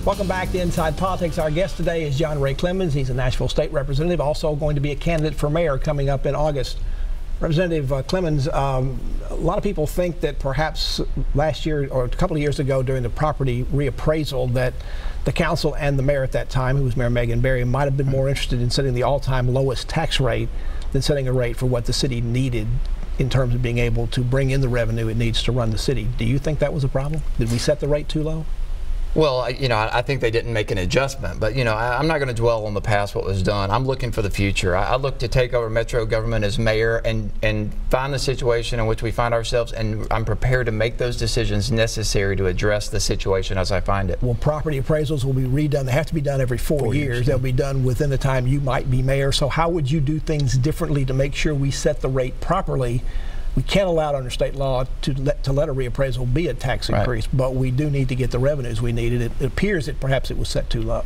Welcome back to Inside Politics. Our guest today is John Ray Clemmons. He's a Nashville state representative, also going to be a candidate for mayor coming up in August. Representative Clemmons, a lot of people think that perhaps last year or a couple of years ago during the property reappraisal that the council and the mayor at that time, who was Mayor Megan Barry, might have been more interested in setting the all-time lowest tax rate than setting a rate for what the city needed in terms of being able to bring in the revenue it needs to run the city. Do you think that was a problem? Did we set the rate too low? Well, I think they didn't make an adjustment, but I'm not going to dwell on the past, what was done. I'm looking for the future. I look to take over Metro government as mayor and find the situation in which we find ourselves, and I'm prepared to make those decisions necessary to address the situation as I find it. Well, property appraisals will be redone. They have to be done every 4 years. They'll be done within the time you might be mayor. So how would you do things differently to make sure we set the rate properly? We can't allow it under state law to let a reappraisal be a tax increase, but we do need to get the revenues we needed. It appears that perhaps it was set too low.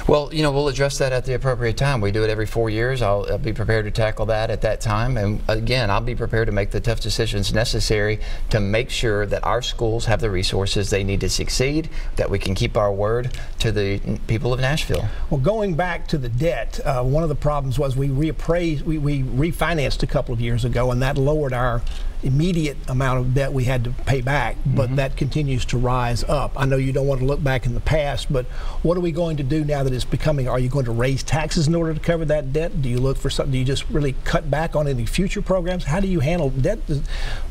Well, we'll address that at the appropriate time. We do it every 4 years. I'll be prepared to tackle that at that time. And again, I'll be prepared to make the tough decisions necessary to make sure that our schools have the resources they need to succeed, that we can keep our word to the people of Nashville. Well, going back to the debt, one of the problems was we refinanced a couple of years ago, and that lowered our immediate amount of debt we had to pay back, but that continues to rise up. I know you don't want to look back in the past, but what are we going to do now that it's becoming, are you going to raise taxes in order to cover that debt? Do you look for something, do you just really cut back on any future programs? How do you handle debt?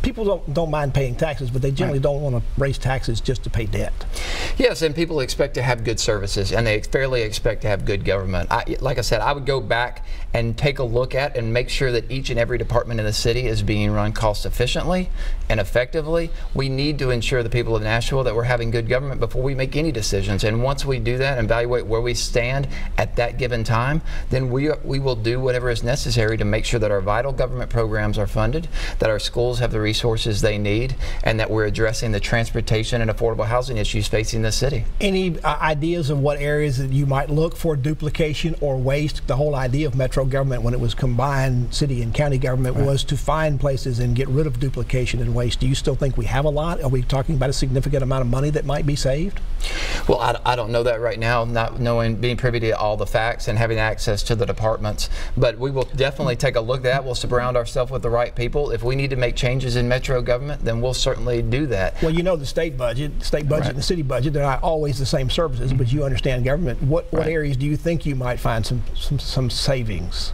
People don't mind paying taxes, but they generally don't want to raise taxes just to pay debt. Yes, and people expect to have good services, and they fairly expect to have good government. Like I said, I would go back and take a look at and make sure that each and every department in the city is being run cost efficiently and effectively. We need to ensure the people of Nashville that we're having good government before we make any decisions. And once we do that and evaluate where we stand at that given time, then we will do whatever is necessary to make sure that our vital government programs are funded, that our schools have the resources they need, and that we're addressing the transportation and affordable housing issues facing the city. Any ideas of what areas that you might look for duplication or waste? The whole idea of Metro government when it was combined city and county government was to find places and get rid of duplication and waste. Do you still think we have a lot? Are we talking about a significant amount of money that might be saved? Well, I don't know that right now, not knowing, being privy to all the facts and having access to the departments, but we will definitely take a look at that. We'll surround ourselves with the right people. If we need to make changes in Metro government, then we'll certainly do that. Well, the state budget and the city budget, they're not always the same services, but you understand government. What areas do you think you might find some savings?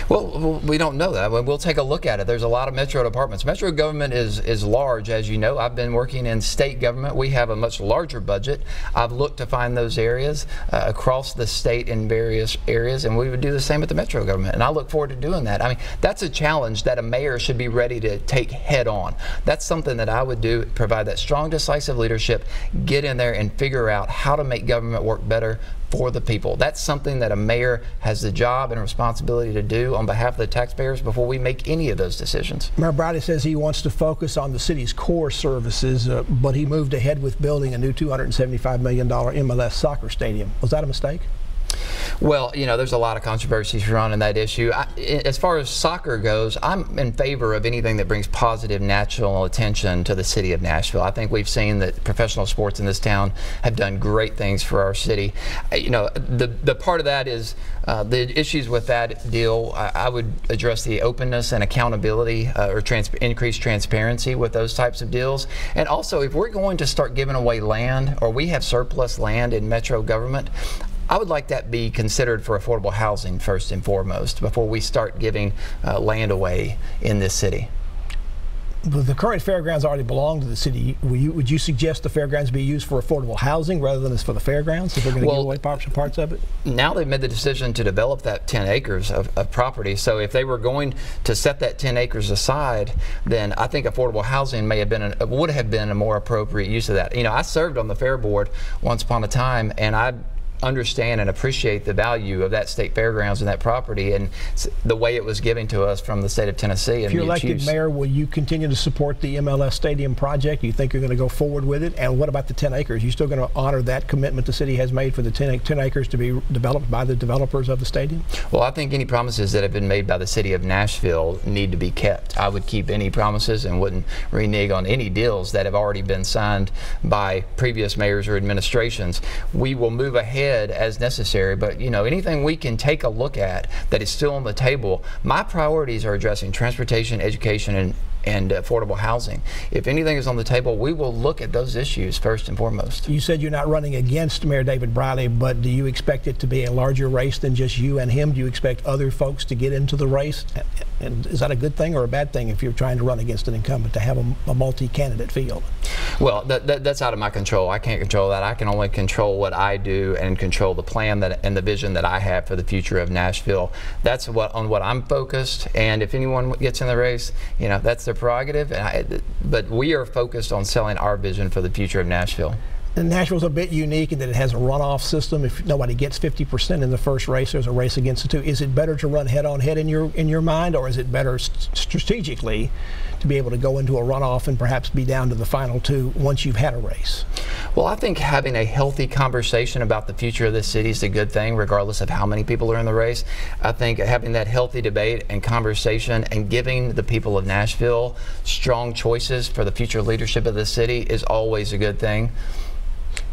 Well, we don't know that. We'll take a look at it. There's a lot of Metro departments. Metro government is large, as you know. I've been working in state government. We have a much larger budget. I've looked to find those areas across the state in various areas, and we would do the same with the Metro government. And I look forward to doing that. I mean, that's a challenge that a mayor should be ready to take head on. That's something that I would do, provide that strong, decisive leadership, get in there and figure out how to make government work better for the people. That's something that a mayor has the job and responsibility to do on behalf of the taxpayers before we make any of those decisions. Mayor Briley says he wants to focus on the city's core services, but he moved ahead with building a new $275 million MLS soccer stadium. Was that a mistake? Well, there's a lot of controversy surrounding that issue. As far as soccer goes, I'm in favor of anything that brings positive national attention to the city of Nashville. I think we've seen that professional sports in this town have done great things for our city. The part of that is the issues with that deal. I would address the openness and accountability or increased transparency with those types of deals. And also, if we're going to start giving away land, or we have surplus land in Metro government, I would like that be considered for affordable housing first and foremost before we start giving land away in this city. But the current fairgrounds already belong to the city. Would you suggest the fairgrounds be used for affordable housing rather than as for the fairgrounds if they're going to give away parts of it? Now they've made the decision to develop that 10 acres of property. So if they were going to set that 10 acres aside, then I think affordable housing would have been a more appropriate use of that. I served on the fair board once upon a time, and I understand and appreciate the value of that state fairgrounds and that property and the way it was given to us from the state of Tennessee. If you're elected mayor, will you continue to support the MLS Stadium project? You think you're going to go forward with it? And what about the 10 acres? You still going to honor that commitment the city has made for the 10 acres to be developed by the developers of the stadium? Well, I think any promises that have been made by the city of Nashville need to be kept. I would keep any promises and wouldn't renege on any deals that have already been signed by previous mayors or administrations. We will move ahead as necessary, but you know, anything we can take a look at that is still on the table. My priorities are addressing transportation, education, and affordable housing. If anything is on the table, we will look at those issues first and foremost. You said you're not running against Mayor David Briley, but do you expect it to be a larger race than just you and him? Do you expect other folks to get into the race? And is that a good thing or a bad thing if you're trying to run against an incumbent, to have a multi-candidate field? Well, that's out of my control. I can't control that. I can only control what I do and control the plan and the vision that I have for the future of Nashville. That's on what I'm focused, and if anyone gets in the race, you know, that's their prerogative. But we are focused on selling our vision for the future of Nashville. And Nashville's a bit unique in that it has a runoff system. If nobody gets 50% in the first race, there's a race against the two. Is it better to run head-on-head in your mind, or is it better strategically to be able to go into a runoff and perhaps be down to the final two once you've had a race? Well, I think having a healthy conversation about the future of this city is a good thing, regardless of how many people are in the race. I think having that healthy debate and conversation and giving the people of Nashville strong choices for the future leadership of the city is always a good thing.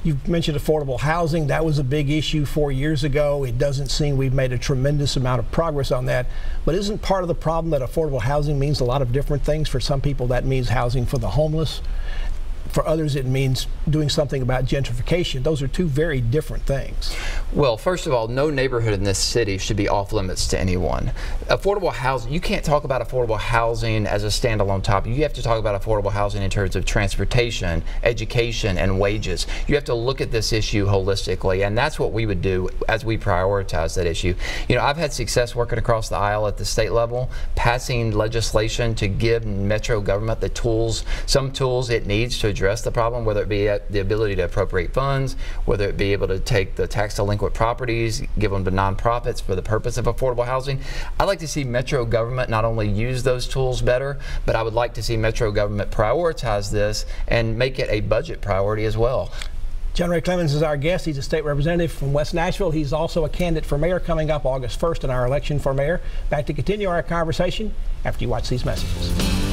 You've mentioned affordable housing. That was a big issue 4 years ago. It doesn't seem we've made a tremendous amount of progress on that. But isn't part of the problem that affordable housing means a lot of different things? For some people, that means housing for the homeless. For others, it means doing something about gentrification. Those are two very different things. Well, first of all, no neighborhood in this city should be off limits to anyone. Affordable housing, you can't talk about affordable housing as a standalone topic. You have to talk about affordable housing in terms of transportation, education, and wages. You have to look at this issue holistically, and that's what we would do as we prioritize that issue. You know, I've had success working across the aisle at the state level, passing legislation to give metro government the tools, some tools it needs to address the problem, whether it be the ability to appropriate funds, whether it be able to take the tax delinquent properties, give them to nonprofits for the purpose of affordable housing. I'd like to see metro government not only use those tools better, but I would like to see metro government prioritize this and make it a budget priority as well. John Ray Clemmons is our guest. He's a state representative from West Nashville. He's also a candidate for mayor coming up August 1st in our election for mayor. Back to continue our conversation after you watch these messages.